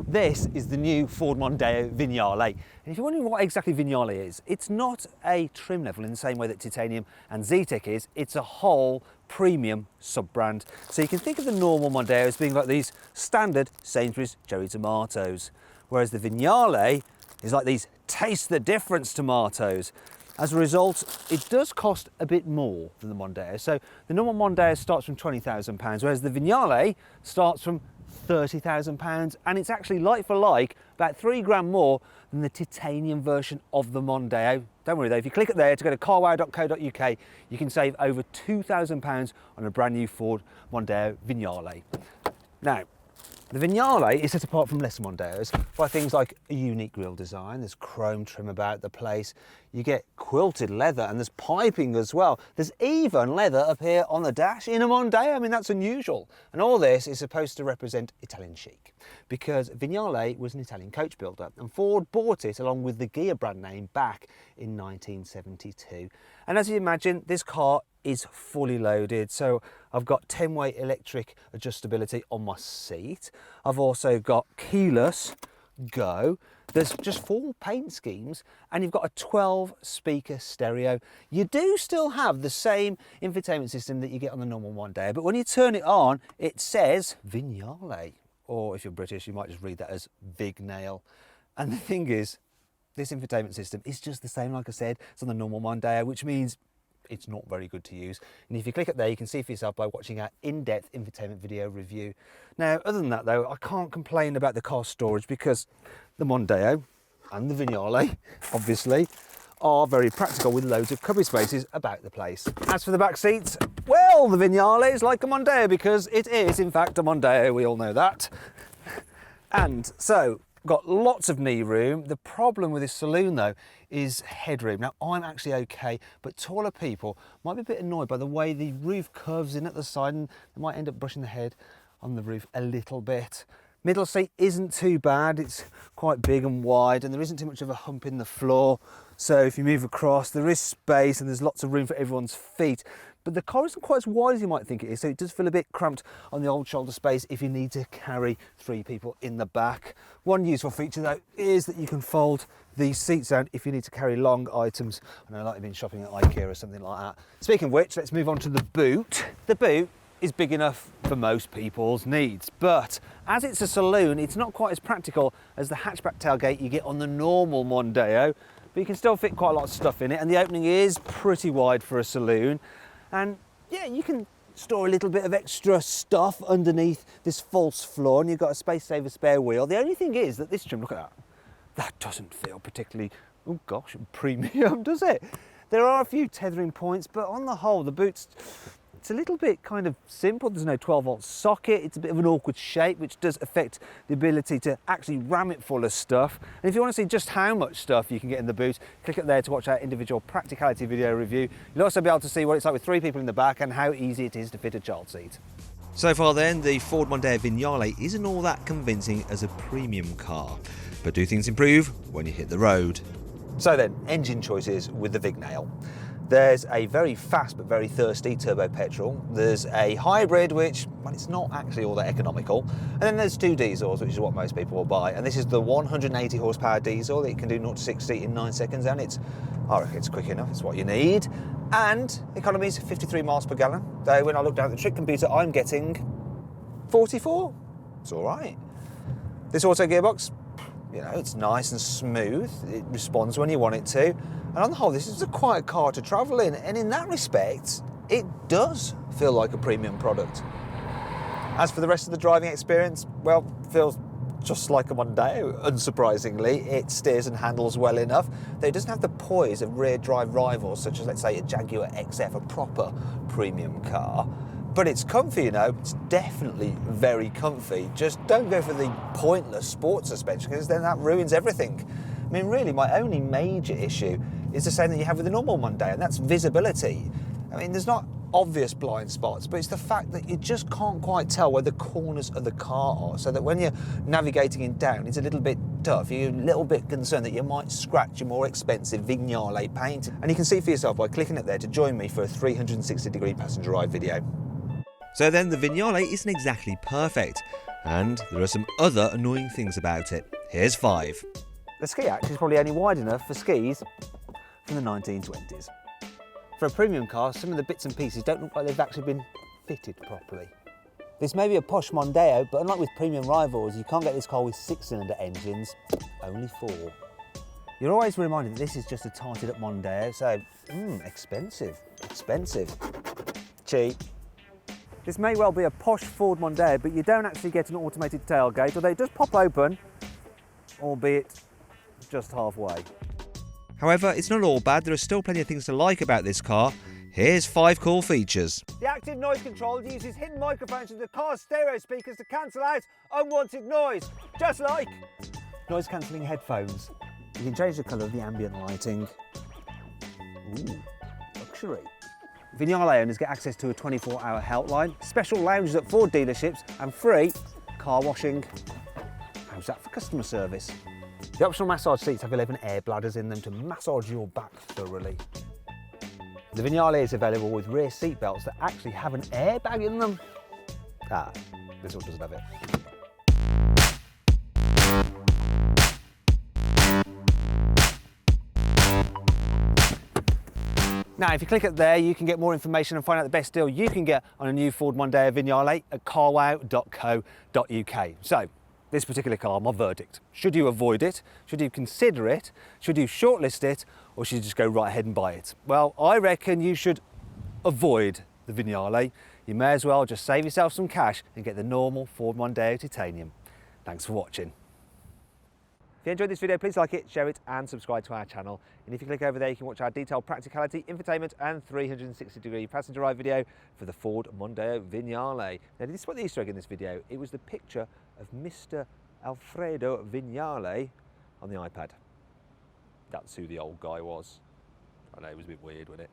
This is the new Ford Mondeo Vignale. And if you're wondering what exactly Vignale is, it's not a trim level in the same way that Titanium and Zetec is, it's a whole premium sub-brand. So you can think of the normal Mondeo as being like these standard Sainsbury's cherry tomatoes, whereas the Vignale is like these taste the difference tomatoes. As a result, it does cost a bit more than the Mondeo. So the normal Mondeo starts from £20,000, whereas the Vignale starts from £30,000, and it's actually like for like about £3 more than the titanium version of the Mondeo. Don't worry though, if you click it there to go to carwow.co.uk, you can save over £2,000 on a brand new Ford Mondeo Vignale. Now, the Vignale is set apart from lesser Mondeos by things like a unique grille design. There's chrome trim about the place. You get quilted leather and there's piping as well. There's even leather up here on the dash in a Mondeo. I mean, that's unusual. And all this is supposed to represent Italian chic because Vignale was an Italian coach builder and Ford bought it along with the Ghia brand name back in 1972. And as you imagine, this car is fully loaded. So I've got 10-way electric adjustability on my seat. I've also got keyless go. There's just 4 paint schemes and you've got a 12-speaker stereo. You do still have the same infotainment system that you get on the normal Mondeo, but when you turn it on, it says Vignale. Or if you're British, you might just read that as Vignale. And the thing is, this infotainment system is just the same, like I said, as on the normal Mondeo, which means it's not very good to use. And if you click it there, you can see for yourself by watching our in-depth infotainment video review. Now, other than that though, I can't complain about the car storage because the Mondeo and the Vignale, obviously, are very practical with loads of cubby spaces about the place. As for the back seats, well, the Vignale is like a Mondeo because it is, in fact, a Mondeo. We all know that. And so, got lots of knee room. The problem with this saloon though is headroom. Now I'm actually okay, but taller people might be a bit annoyed by the way the roof curves in at the side and they might end up brushing the head on the roof a little bit. Middle seat isn't too bad. It's quite big and wide and there isn't too much of a hump in the floor. So if you move across, there is space and there's lots of room for everyone's feet. But the car isn't quite as wide as you might think it is, so it does feel a bit cramped on the old shoulder space if you need to carry 3 people in the back. One useful feature though is that you can fold these seats down if you need to carry long items. I know, like you've been shopping at IKEA or something like that. Speaking of which, let's move on to the boot. The boot is big enough for most people's needs, but as it's a saloon, it's not quite as practical as the hatchback tailgate you get on the normal Mondeo, but you can still fit quite a lot of stuff in it, and the opening is pretty wide for a saloon. And yeah, you can store a little bit of extra stuff underneath this false floor and you've got a space saver spare wheel. The only thing is that this trim, look at that, that doesn't feel particularly, oh gosh, premium, does it? There are a few tethering points, but on the whole, the boot's, it's a little bit kind of simple. There's no 12-volt socket. It's a bit of an awkward shape, which does affect the ability to actually ram it full of stuff. And if you want to see just how much stuff you can get in the boot, click it there to watch our individual practicality video review. You'll also be able to see what it's like with 3 people in the back and how easy it is to fit a child seat. So far then, the Ford Mondeo Vignale isn't all that convincing as a premium car. But do things improve when you hit the road? So then, engine choices with the Vignale. There's a very fast but very thirsty turbo petrol. There's a hybrid, which, well, it's not actually all that economical. And then there's 2 diesels, which is what most people will buy. And this is the 180 horsepower diesel that can do 0 to 60 in 9 seconds. And I reckon it's quick enough, it's what you need. And economy is 53 miles per gallon. Though when I look down at the trick computer, I'm getting 44. It's all right. This auto gearbox, you know, it's nice and smooth. It responds when you want it to. And on the whole, this is a quiet car to travel in. And in that respect, it does feel like a premium product. As for the rest of the driving experience, well, it feels just like a Mondeo, unsurprisingly. It steers and handles well enough, though it doesn't have the poise of rear drive rivals, such as, let's say, a Jaguar XF, a proper premium car. But it's comfy, you know, it's definitely very comfy. Just don't go for the pointless sports suspension, because then that ruins everything. I mean, really, my only major issue is the same that you have with the normal Mondeo, and that's visibility. I mean, there's not obvious blind spots, but it's the fact that you just can't quite tell where the corners of the car are, so that when you're navigating in down, it's a little bit tough. You're a little bit concerned that you might scratch your more expensive Vignale paint. And you can see for yourself by clicking it there to join me for a 360-degree passenger ride video. So then, the Vignale isn't exactly perfect. And there are some other annoying things about it. Here's 5. The ski axe is probably only wide enough for skis from the 1920s. For a premium car, some of the bits and pieces don't look like they've actually been fitted properly. This may be a posh Mondeo, but unlike with premium rivals, you can't get this car with 6-cylinder engines, only 4. You're always reminded that this is just a tarted up Mondeo, so expensive, cheap. This may well be a posh Ford Mondeo, but you don't actually get an automated tailgate, although it does pop open, albeit just halfway. However, it's not all bad. There are still plenty of things to like about this car. Here's 5 cool features. The active noise control uses hidden microphones in the car's stereo speakers to cancel out unwanted noise, just like noise cancelling headphones. You can change the colour of the ambient lighting. Ooh, luxury. Vignale owners get access to a 24-hour helpline, special lounges at Ford dealerships, and free car washing. How's that for customer service? The optional massage seats have 11 air bladders in them to massage your back thoroughly. The Vignale is available with rear seat belts that actually have an airbag in them. This one doesn't have it. Now, if you click it there, you can get more information and find out the best deal you can get on a new Ford Mondeo Vignale at carwow.co.uk. So, this particular car, my verdict. Should you avoid it? Should you consider it? Should you shortlist it? Or should you just go right ahead and buy it? Well, I reckon you should avoid the Vignale. You may as well just save yourself some cash and get the normal Ford Mondeo Titanium. Thanks for watching. If you enjoyed this video, please like it, share it and subscribe to our channel. And if you click over there, you can watch our detailed practicality, infotainment and 360-degree passenger ride video for the Ford Mondeo Vignale. Now, despite the Easter egg in this video, it was the picture of Mr. Alfredo Vignale on the iPad. That's who the old guy was. I know, it was a bit weird, wasn't it?